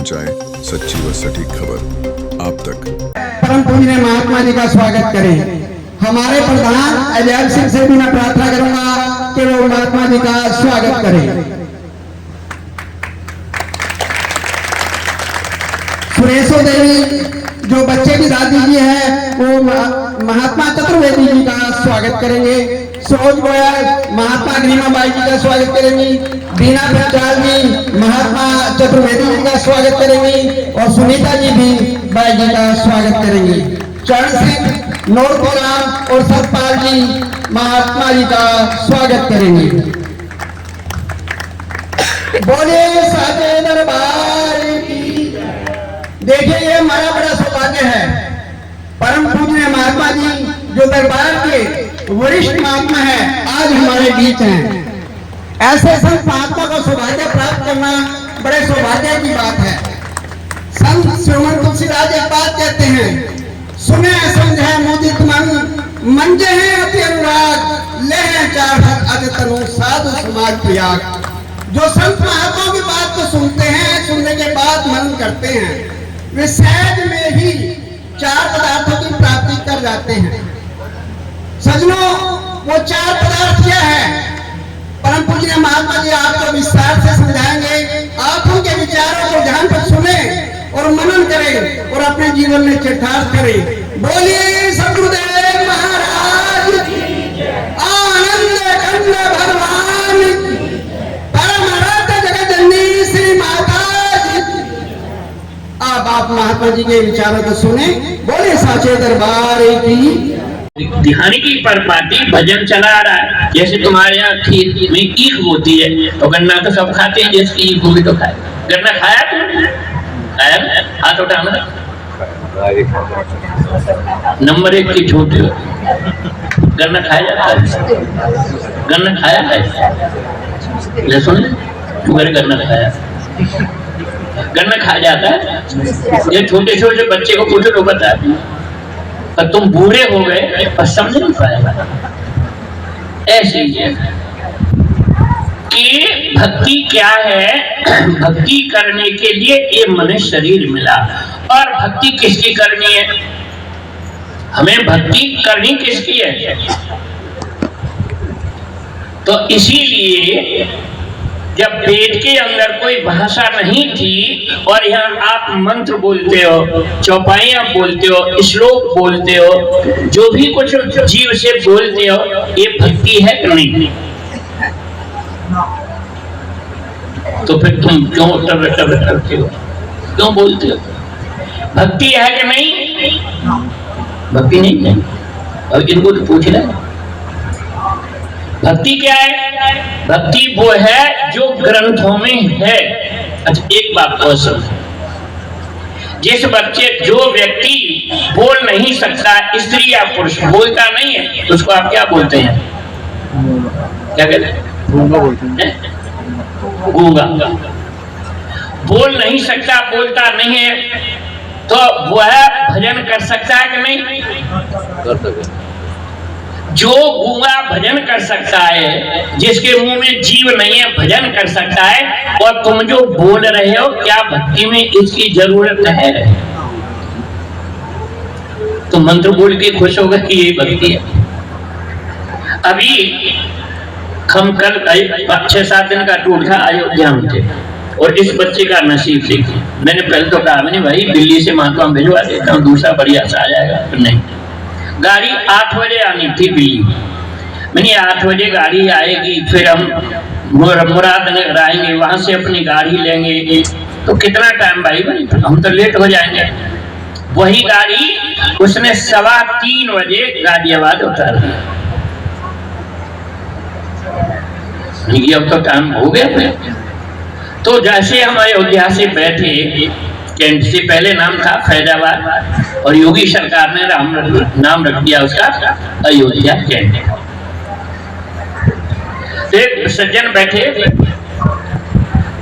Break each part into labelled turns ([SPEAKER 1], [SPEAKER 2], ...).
[SPEAKER 1] पहुंचाएं सच्ची व सटीक खबर आप तक।
[SPEAKER 2] परम पूज्य महात्मा जी का स्वागत करें। हमारे प्रधान अजय सिंह से भी मैं प्रार्थना करूंगा कि वो महात्मा जी का स्वागत करें। सुरेशो देवी जो बच्चे की दादी जी है वो महात्मा चतुर्वेदी जी का स्वागत करेंगे। सरोज गोयल महात्मा ग्रीमा बाई जी का स्वागत करेंगी। बीना प्रचार जी महात्मा चतुर्वेदी जी का स्वागत करेंगी और सुनीता जी भी बाई जी का स्वागत करेंगी। चरण सिंह नौरपुराम और सतपाल जी महात्मा जी का स्वागत करेंगे। बोले साचे दरबार की। देखिए ये हमारा बड़ा सौभाग्य है, परम पूज्य महात्मा जी जो दरबार के वरिष्ठ महात्मा है आज हमारे बीच हैं। ऐसे संत महात्मा का सौभाग्य प्राप्त करना बड़े सौभाग्य की बात है। संत श्रीमन तुलसीदास एक बात कहते हैं, सुने समझे मुदित मन, मंजे हैं अति अनुराग, ले हैं चाहत अति तनु, साधु समाज त्याग। जो संत महात्माओं की बात को सुनते हैं, सुनने के बाद मनन करते हैं, वे सहज में ही चार पदार्थों की प्राप्ति कर जाते हैं। सजनों, वो चार पदार्थ क्या है? परम पूज्य महात्मा जी आपको विस्तार से समझाएंगे। आप उनके विचारों को ध्यान पर सुने और मनन करें और अपने जीवन में चरितार्थ करें। बोलिए सद्गुरुदेव महाराज आनंद खंड भगवान परम जगत जननी श्री माता। अब आप महात्मा जी के विचारों को सुने। बोले साचे दरबार की।
[SPEAKER 3] दिहानी की परपाती भजन चला रहा है। जैसे तुम्हारे यहाँ खीर में ईख होती है तो गन्ना तो सब खाते हैं, जैसे ईख होगी तो खाए। गन्ना खाया तुमने? खाया? हाथ उठाना। नंबर 1 की छोटी गन्ना खाया जाता है? गन्ना खाया है? सुन तुम्हारे गन्ना खाया, गन्ना खा जाता है। ये छोटे छोटे बच्चे को पूछो तो बता, पर तुम बूढ़े हो गए और समझ नहीं पाएगा। ऐसे ही है कि भक्ति क्या है। भक्ति करने के लिए ये मनुष्य शरीर मिला। और भक्ति किसकी करनी है? हमें भक्ति करनी किसकी है? तो इसीलिए जब पेट के अंदर कोई भाषा नहीं थी और यहाँ आप मंत्र बोलते हो, चौपाइयां बोलते हो, श्लोक बोलते हो, जो भी कुछ जीव से बोलते हो, ये भक्ति है कि नहीं? तो फिर तुम क्यों टर करते हो, क्यों बोलते हो? भक्ति है कि नहीं? भक्ति नहीं है। और इनको तो पूछ रहे भक्ति क्या है? भक्ति वो है जो ग्रंथों में है। अच्छा एक बात और समझ, जिस बच्चे जो व्यक्ति बोल नहीं सकता, स्त्री या पुरुष बोलता नहीं है, उसको आप क्या बोलते हैं? क्या कहते हैं? गूंगा बोलते हैं। गूंगा बोल नहीं सकता, बोलता नहीं है, तो वह भजन कर सकता है कि नहीं? कर सकता। जो गूंगा भजन कर सकता है, जिसके मुंह में जीव नहीं है, भजन कर सकता है, और तुम जो बोल रहे हो, क्या भक्ति में इसकी जरूरत है? तो मंत्र बोल के खुश होगा कि यही भक्ति है। अभी हम कल 6-7 दिन का टूर था, अयोध्या में थे, और इस बच्चे का नसीब देखिए। मैंने पहले तो कहा, मैंने भाई दिल्ली से महात्मा भिजवा देता हूँ, दूसरा बढ़िया सा आ जाएगा। फिर नहीं, गाड़ी 8 बजे आनी थी दिल्ली। मैंने 8 बजे गाड़ी आएगी, फिर हम मुरादनगर आएंगे, वहां से अपनी गाड़ी लेंगे, तो कितना टाइम भाई, हम तो लेट हो जाएंगे। वही गाड़ी उसने 3:15 बजे गाजियाबाद उतार दिया। अब तो टाइम हो गया। तो जैसे हम अयोध्या से बैठे, कैंट से पहले नाम था फैजाबाद, और योगी सरकार ने नाम रख दिया उसका अयोध्या कैंट। एक सज्जन बैठे,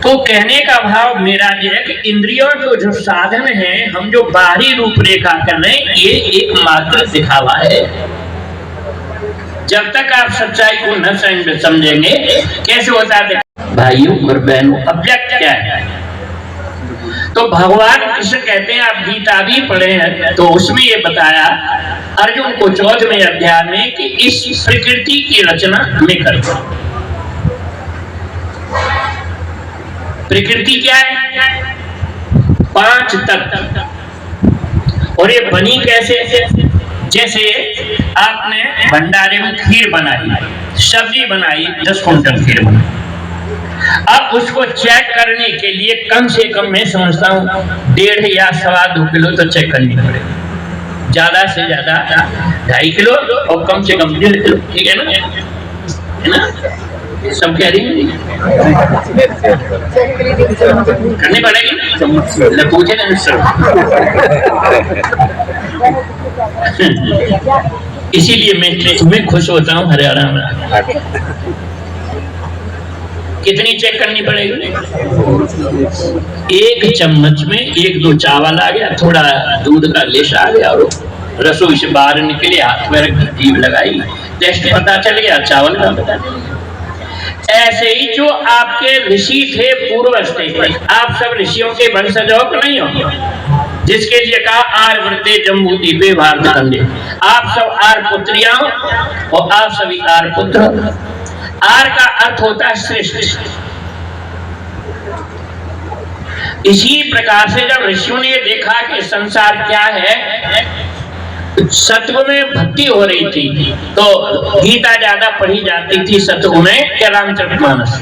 [SPEAKER 3] तो कहने का भाव मेरा यह है कि इंद्रियों के जो साधन है, हम जो बाहरी रूपरेखा कर रहे हैं, ये एकमात्र दिखावा है। जब तक आप सच्चाई को न समझेंगे, कैसे होता है भाइयों और बहनों, ऑब्जेक्ट क्या है? तो भगवान कृष्ण कहते हैं, आप गीता भी पढ़े हैं तो उसमें ये बताया अर्जुन को 14वें अध्याय में कि इस प्रकृति की रचना मैं करता हूं। प्रकृति क्या है? 5 तत्व। और ये बनी कैसे? जैसे आपने भंडारे में खीर बनाई, सब्जी बनाई, 10 कुंटल खीर बनाई। अब उसको चेक करने के लिए कम से कम मैं समझता हूँ 1.5 या 2.25 किलो तो चेक करनी पड़ेगी, ज्यादा से ज्यादा 2.5 किलो और कम से कम 1.5 किलो। ठीक है ना? है ना? सब कह रही करनी पड़ेगी, पूछे ना सर। इसीलिए मैं तुम्हें खुश होता हूँ हरियाणा में। कितनी चेक करनी पड़ेगी? 1 चम्मच में 1-2 चावल आ गया, थोड़ा दूध का लेश आ गया और रसोई से बाहर निकले, हाथ में जीभ लगाई, टेस्ट पता चल गया, चावल का पता चल गया। ऐसे ही जो आपके ऋषि थे पूर्वज थे, आप सब ऋषियों के वंशज हो कि नहीं हो? जिसके लिए कहा आर्यवृत्ते जम्बू द्वीपे भारत खंडे, आप सब आर्य पुत्रियां और आप सभी आर्य पुत्र। आर्य का अर्थ होता है श्रेष्ठ। इसी प्रकार से जब ऋषियों ने देखा कि संसार क्या है, सत्व में भक्ति हो रही थी तो गीता ज्यादा पढ़ी जाती थी सत्व में क्या रामचरितमानस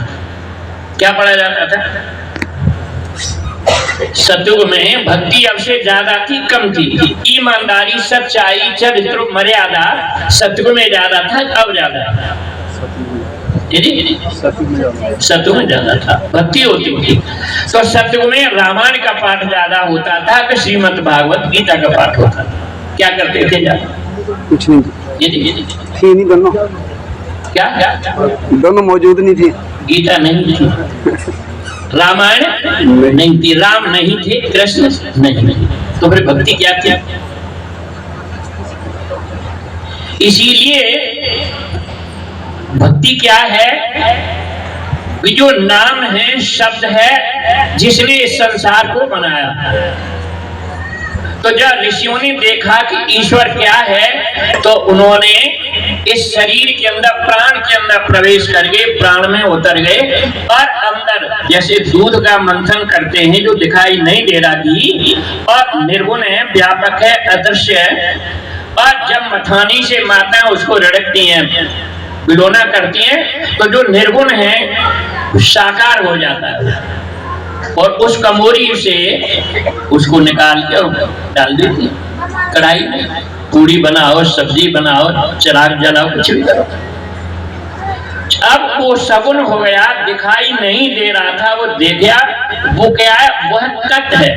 [SPEAKER 3] क्या पढ़ा जाता था? सत्युग में भक्ति अब से ज्यादा थी, कम थी। ईमानदारी, सच्चाई, चरित्र, मर्यादा सत्युग में ज्यादा था, अब ज्यादा था। सत्युग में ज्यादा था, भक्ति होती थी। तो सत्युग में रामायण का पाठ ज्यादा होता था कि श्रीमद् भागवत गीता का पाठ होता था। क्या करते थे ज्यादा?
[SPEAKER 4] कुछ नहीं थी, नहीं दोनों।
[SPEAKER 3] क्या
[SPEAKER 4] दोनों मौजूद नहीं थी।
[SPEAKER 3] गीता नहीं थी, रामायण नहीं थी, राम नहीं थे, कृष्ण नहीं थे, तो फिर भक्ति क्या थी? इसीलिए भक्ति क्या है? जो नाम है, शब्द है, जिसने इस संसार को बनाया। तो जब ऋषियों ने देखा कि ईश्वर क्या है तो उन्होंने इस शरीर के अंदर, प्राण के अंदर प्रवेश करके प्राण में उतर गए और अंदर जैसे दूध का मंथन करते हैं जो दिखाई नहीं दे रहा थी और निर्गुण है, व्यापक है, अदृश्य है, और जब मथानी से माता उसको रड़कती हैं, विलोना करती हैं, तो जो निर्गुण है साकार हो जाता है और उस कमोरी से उसको निकाल के डाल देती कढ़ाई में। पूड़ी बनाओ, सब्जी बनाओ, चिराग जलाओ, कुछ भी करो। अब वो सगुन हो गया, दिखाई नहीं दे रहा था, वो दे गया। वो क्या है? वह तत्व है।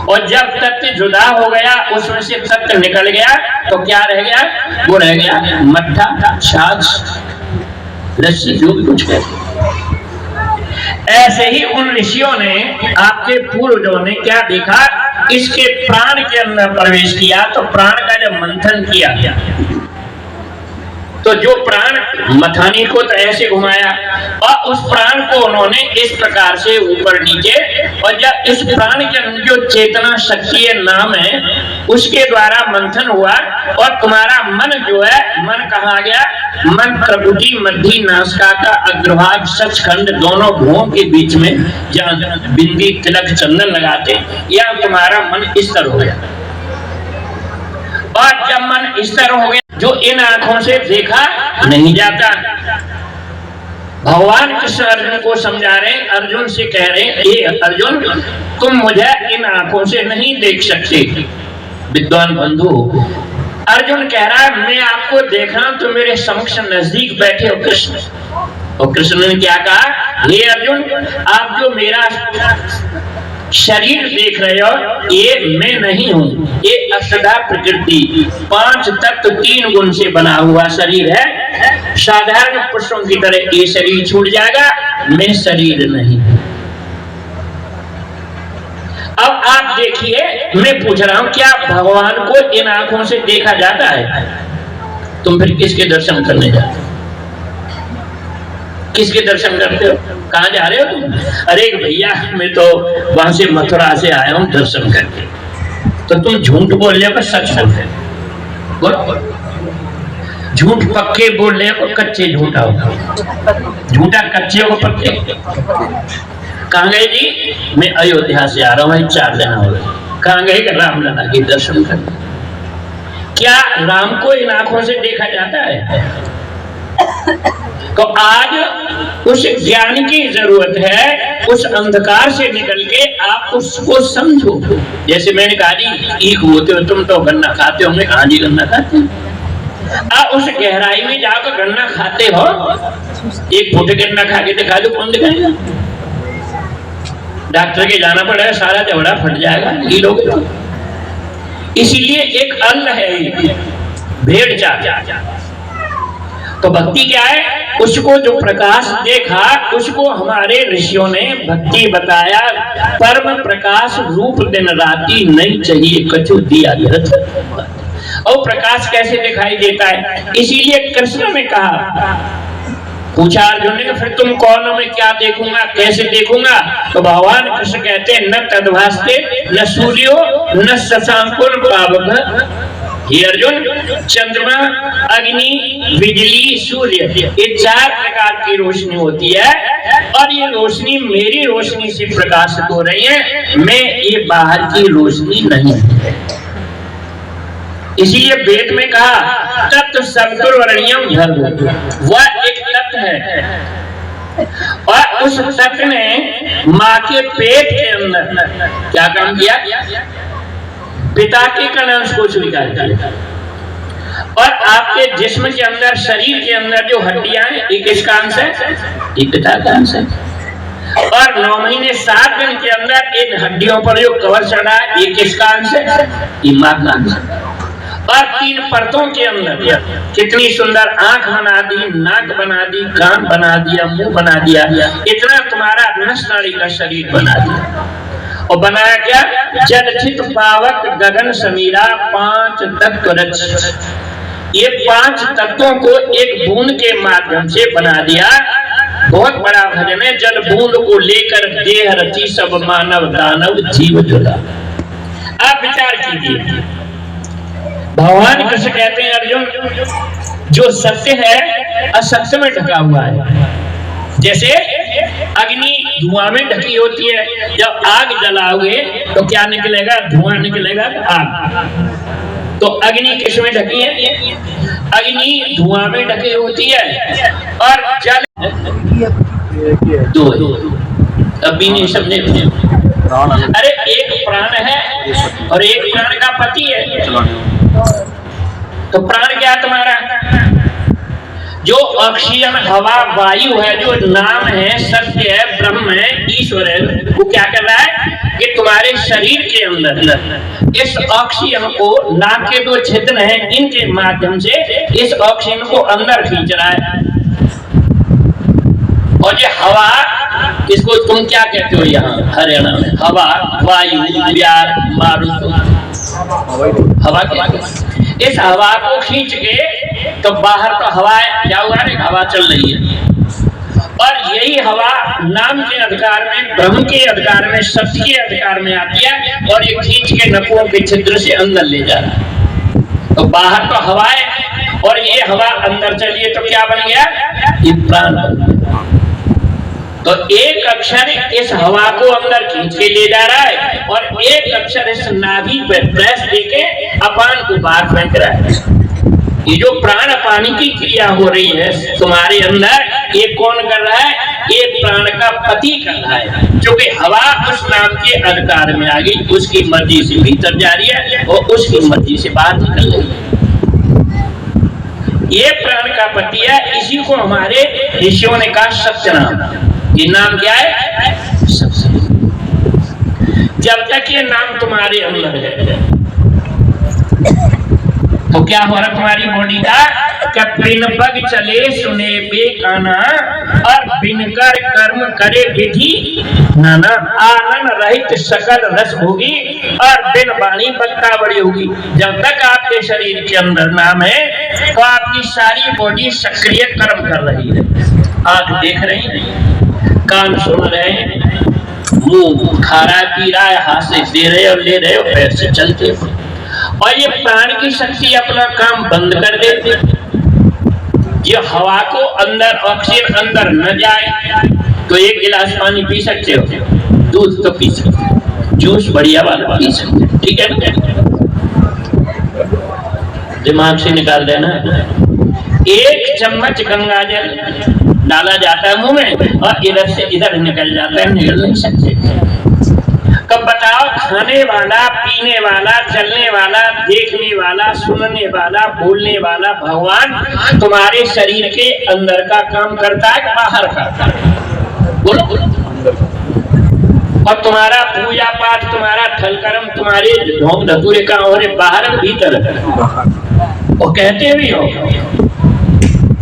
[SPEAKER 3] और जब तत्व जुदा हो गया, उसमें से तत्व निकल गया तो क्या रह गया? वो रह गया मट्ठा, छाछ, लस्सी, जो भी कुछ कहते। ऐसे ही उन ऋषियों ने, आपके पूर्वजों ने क्या देखा? इसके प्राण के अंदर प्रवेश किया तो प्राण का जब मंथन किया तो जो प्राण मथानी को तो ऐसे घुमाया और उस प्राण को उन्होंने इस प्रकार से ऊपर नीचे, और जब इस प्राण के अंदर जो चेतना शक्ति है, नाम है, उसके द्वारा मंथन हुआ और तुम्हारा मन जो है, मन कहाँ गया? मन प्रकृति मध्य नासिका का अग्रभाग सचखंड दोनों भुवों के बीच में, जहाँ बिंदी तिलक चंदन लगाते, या तुम्हारा मन स्थिर हो गया। और जब मन स्थिर हो गया, जो इन आंखों से देखा नहीं जाता। भगवान कृष्ण अर्जुन को समझा रहे, अर्जुन से कह रहे, ये अर्जुन तुम मुझे इन आंखों से नहीं देख सकते। विद्वान बंधु, अर्जुन कह रहा है मैं आपको देख रहा हूं तो मेरे समक्ष नजदीक बैठे हो कृष्ण। और कृष्ण ने क्या कहा? हे अर्जुन, आप जो मेरा शरीर देख रहे हो ये मैं नहीं हूँ, ये अष्टधा प्रकृति 5 तत्व 3 गुण से बना हुआ शरीर है। साधारण पुरुषों की तरह ये शरीर छूट जाएगा, मैं शरीर नहीं। अब आप देखिए, मैं पूछ रहा हूं क्या भगवान को इन आंखों से देखा जाता है? तुम फिर किसके दर्शन करने जाते? किसके दर्शन करते हो? कहाँ जा रहे हो तुम? अरे भैया मैं तो वहां से मथुरा से आया हूँ दर्शन करके। तो तुम झूठ बोल रहे हो, सच बोल रहे हो? झूठ पक्के बोल रहे हो, कच्चे झूठा हो। झूठा कच्चे हो पक्के। कहाँ गए जी? मैं अयोध्या से आ रहा हूँ, 4 दिन हो गए। कहाँ गए? रामलला के दर्शन करने। क्या राम को इन आंखों से देखा जाता है? तो आज उस ज्ञान की जरूरत है, उस अंधकार से निकल के आप उसको समझो। जैसे मैंने कहा जी ईख होते हो तुम तो गन्ना खाते होंगे। हाँ जी गन्ना खाते हैं। आप उस गहराई में जाकर गन्ना खाते हो, एक फुट गन्ना खा के दिखा दो, कौन दिखाएगा? डॉक्टर के जाना पड़ेगा, सारा जबड़ा फट जाएगा लीलोगे तो। इसीलिए एक अन्न है भेड़ चाचा। तो भक्ति क्या है? उसको जो प्रकाश देखा उसको हमारे ऋषियों ने भक्ति बताया। परम प्रकाश रूप दिन राती नहीं चाहिए कछु दिया धरत। और प्रकाश कैसे दिखाई देता है? इसीलिए कृष्ण ने कहा, पूछा अर्जुन ने फिर तुम कौन हो, मैं क्या देखूंगा, कैसे देखूंगा? तो भगवान कृष्ण कहते हैं न तद्भास्ते न सूर्यो न शशांकुर पावक। ये अर्जुन चंद्रमा अग्नि बिजली सूर्य ये 4 प्रकार की रोशनी होती है और ये रोशनी मेरी रोशनी से प्रकाशित हो रही है, मैं ये बाहर की रोशनी नहीं। इसीलिए वेद में कहा तत्व सवितुर्वरेण्यम भर्गो, वह एक तत्व है और उस तत्व ने माँ के पेट के अंदर क्या काम किया? पिता के कणांश को स्वीकार किया। और आपके जिस्म के अंदर, शरीर के अंदर जो हड्डियां हैं, ये किसका अंश है? ये पिता का अंश है। और 9 महीने 7 दिन के अंदर इन हड्डियों पर जो कवर चढ़ा है, ये किसका अंश है? ये माँ का अंश है। और 3 परतों के अंदर कितनी सुंदर आंख बना दी, नाक बना दी, कान बना दिया, मुंह बना दिया, इतना तुम्हारा नस नाड़ी का शरीर बना दिया। और बनाया क्या? जल चित पावक गगन समीरा 5 तत्व रच। ये 5 तत्वों को एक बूंद के माध्यम से बना दिया। बहुत बड़ा भजन है, जल बूंद को लेकर देह रची सब मानव दानव जीव जुड़ा। आप विचार कीजिए, भगवान कृष्ण कहते हैं अर्जुन जो सत्य है असत्य में ढका हुआ है। जैसे अग्नि धुआं में ढकी होती है, जब आग जलाओगे तो क्या निकलेगा? धुआं निकलेगा, आग। तो अग्नि किस में ढकी है? अग्नि धुआं में ढकी होती है और जल दो अभी नहीं समझे। अरे एक प्राण है और एक प्राण का पति है। तो प्राण क्या तुम्हारा? जो ऑक्सीजन हवा वायु है, जो नाम है, सत्य है, ब्रह्म है, ईश्वर है, वो क्या कर रहा है कि तुम्हारे शरीर के अंदर इस ऑक्सीजन को, नाक के 2 छिद्र हैं, इनके माध्यम से इस ऑक्सीजन को अंदर खींच रहा है। और ये हवा, इसको तुम क्या कहते हो यहाँ हरियाणा में? हवा, वायु, व्यार, मारुत, हवा क्या? इस हवा को खींच के तो बाहर तो हवा क्या हुआ रे? हवा चल रही है। और यही हवा नाम के अधिकार में, ब्रह्म के अधिकार में, सत्य के अधिकार में आती है और ये खींच के नपुओं के छिद्र से अंदर ले जा रहा है। तो बाहर तो हवा है और ये हवा अंदर चलिए तो क्या बन गया? ये प्राण बन गया। तो एक अक्षर इस हवा को अंदर खींच के ले जा रहा है और एक अक्षर इस नाभि पे प्रेस देके अपान को बाहर फेंक रहा है। ये जो प्राण पानी की क्रिया हो रही है तुम्हारे अंदर, ये कौन कर रहा है? ये प्राण का पति कर रहा है, क्योंकि हवा उस नाम के अधिकार में आ गई, उसकी मर्जी से भीतर जा रही है और उसकी मर्जी से बाहर निकल रही है। ये प्राण का पति है। इसी को हमारे ऋषियों ने कहा सत्य नाम। ये नाम क्या है? सत्य। जब तक ये नाम तुम्हारे अंदर है तो क्या हो रहा तुम्हारी बॉडी का? क्या बिन पग चले सुने बेगाना और बिनकर कर्म करे विधि नाना। आनंद रहित सकल रस होगी और बिन वाणी बक्का बड़ी होगी। जब तक आपके शरीर के अंदर नाम है तो आपकी सारी बॉडी सक्रिय कर्म कर रही है। आंख देख रही है, कान सुन रहे हैं, मुंह खा रहा है, पी रहा है, हाथ से दे रहे और ले रहे हो, पैर से चलते हो। और ये प्राण की शक्ति अपना काम बंद कर देती। ये हवा को अंदर, ऑक्सीजन अंदर न जाए तो एक गिलास पानी पी सकते हो, दूध तो पी सकते हो, जूस बढ़िया वाला पी सकते हो, ठीक है। दिमाग से निकाल देना। एक चम्मच गंगा जल डाला जाता है मुंह में और इधर से इधर निकल जाता है, निकल नहीं सकते। कब बताओ, खाने वाला, पीने वाला, चलने वाला, देखने वाला, सुनने वाला, बोलने वाला भगवान तुम्हारे शरीर के अंदर का काम करता है, बाहर का? बोलो। और तुम्हारा पूजा पाठ, तुम्हारा ठल कर्म, तुम्हारे ढोंग धतूरे का और बाहर भीतर। वो कहते भी हो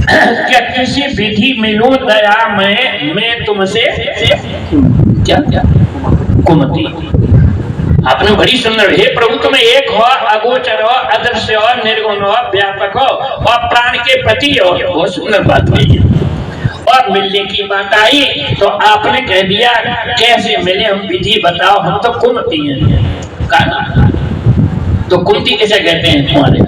[SPEAKER 3] क्या किसी विधि मिलूं दया मैं तुमसे क्या क्या कुमति। आपने बड़ी सुंदर, हे प्रभु तुम एक हो, अगोचर हो, अदृश्य हो, निर्गुण हो, व्यापक हो और प्राण के प्रति हो। बहुत सुंदर बात कही है। और मिलने की बात आई तो आपने कह दिया कैसे मिले, हम विधि बताओ, हम तो कुमति हैं। तो कुमति कैसे कहते हैं तुम्हारे?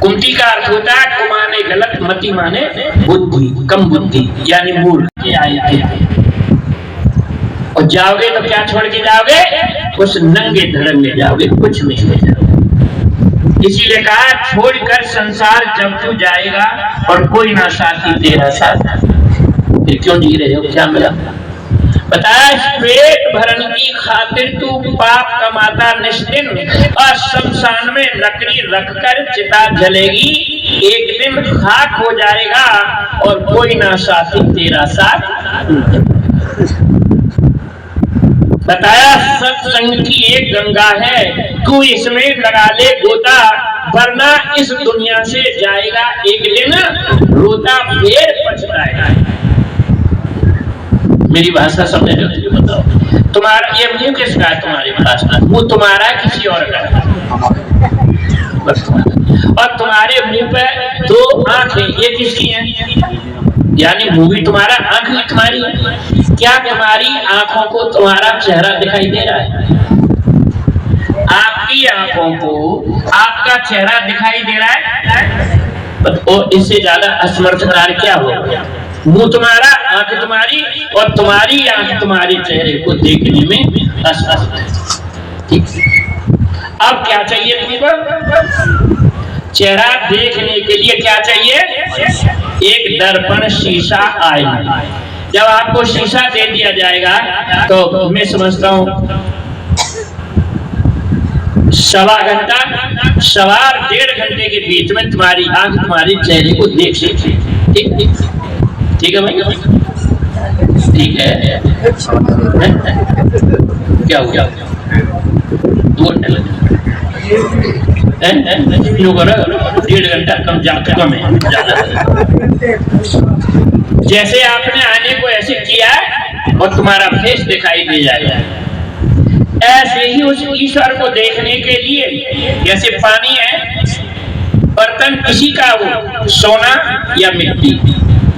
[SPEAKER 3] कुमति का अर्थ होता है कुमाने गलत, मति माने बुद्धि, कम बुद्धि, यानी मूर्ख आए थे। और जाओगे तो क्या छोड़ के जाओगे? उस नंगे धड़ंगे जाओगे, कुछ नहीं ले जाओगे। इसीलिए कहा छोड़कर संसार जब तू जाएगा और कोई ना साथी तेरा साथ। फिर क्यों जी रहे हो, क्या मिला? बताया पेट भरन की खातिर तू पाप कमाता निश्चिन और शमशान में लकड़ी रखकर चिता जलेगी, एक दिन खाक हो जाएगा और कोई ना साथी तेरा साथ। बताया सत्संग की एक गंगा है, तू इसमें लगा ले गोता, वरना इस दुनिया से जाएगा एक दिन रोता फिर पछताएगा। मेरी भाषा समझ रहे हो? बताओ तुम्हारा ये मुंह किसका है? तुम्हारी भाषा मुंह तुम्हारा किसी और का है? और तुम्हारे मुंह पे दो आंखें, ये किसकी हैं? यानी मुंह भी तुम्हारा, आंख भी तुम्हारी है। क्या तुम्हारी आंखों को तुम्हारा चेहरा दिखाई दे रहा है? आपकी आंखों को आपका चेहरा दिखाई दे रहा है? और इससे ज्यादा असमर्थ कार्य क्या होगा? मुंह तुम्हारा, आंख तुम्हारी, और तुम्हारी आंख तुम्हारे चेहरे को देखने में असमर्थ है। ठीक, अब क्या चाहिए तुमको? चेहरा देखने के लिए क्या चाहिए? एक दर्पण, शीशा, आईना। जब आपको शीशा दे दिया जाएगा तो मैं समझता हूं सवा घंटा, सवा 1.5 घंटे के बीच में तुम्हारी आंख तुम्हारे चेहरे को देख सकती है। ठीक ठीक है भाई, ठीक है। क्या हो गया? 2 घंटे लगे, 1.5 घंटा कम कम है, जैसे आपने आने को ऐसे किया और तुम्हारा फेस दिखाई दे जाएगा, ऐसे ही उस ईश्वर को देखने के लिए जैसे पानी है, बर्तन किसी का हो, सोना या मिट्टी,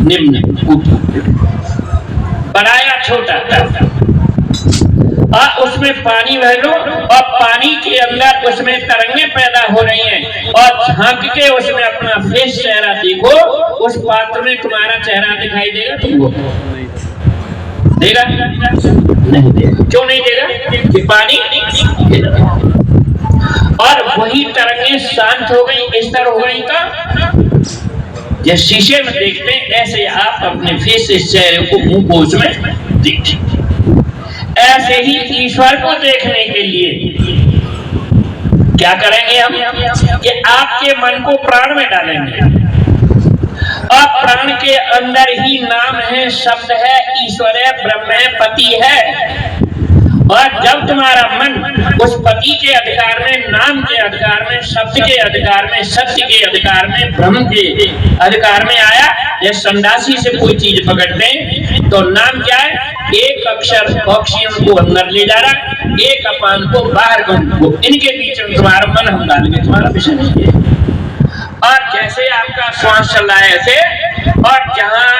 [SPEAKER 3] निम्न बड़ा या छोटा, और उसमें पानी भर लो और पानी के अंदर उसमें तरंगे पैदा हो रही हैं और झांक के उसमें अपना फेस, चेहरा देखो, उस पात्र में तुम्हारा चेहरा दिखाई देगा तुमको? देगा? नहीं देगा। क्यों नहीं देगा? कि पानी। और वही तरंगे शांत हो गई, स्थिर हो गई का जैसे शीशे में देखते हैं, ऐसे आप अपने फेस, इस चेहरे को, मुंह को उसमें देखिए। ऐसे ही ईश्वर को देखने के लिए क्या करेंगे हम? कि आपके मन को प्राण में डालेंगे और प्राण के अंदर ही नाम है, शब्द है, ईश्वर है, ब्रह्म है, पति है। और जब तुम्हारा मन उस पति के अधिकार में, नाम के अधिकार में, शब्द के अधिकार में, सत्य के अधिकार में, ब्रह्म के अधिकार में आया, जैसे संडासी से कोई चीज पकड़ते हैं तो नाम क्या है? एक अक्षर ऑक्सीजन को अंदर ले जा रहा, एक अपान को बाहर को, इनके बीच में तुम्हारा मन हम डालेंगे, तुम्हारा विषय नहीं है। और जैसे आपका श्वास चल रहा है ऐसे, और जहां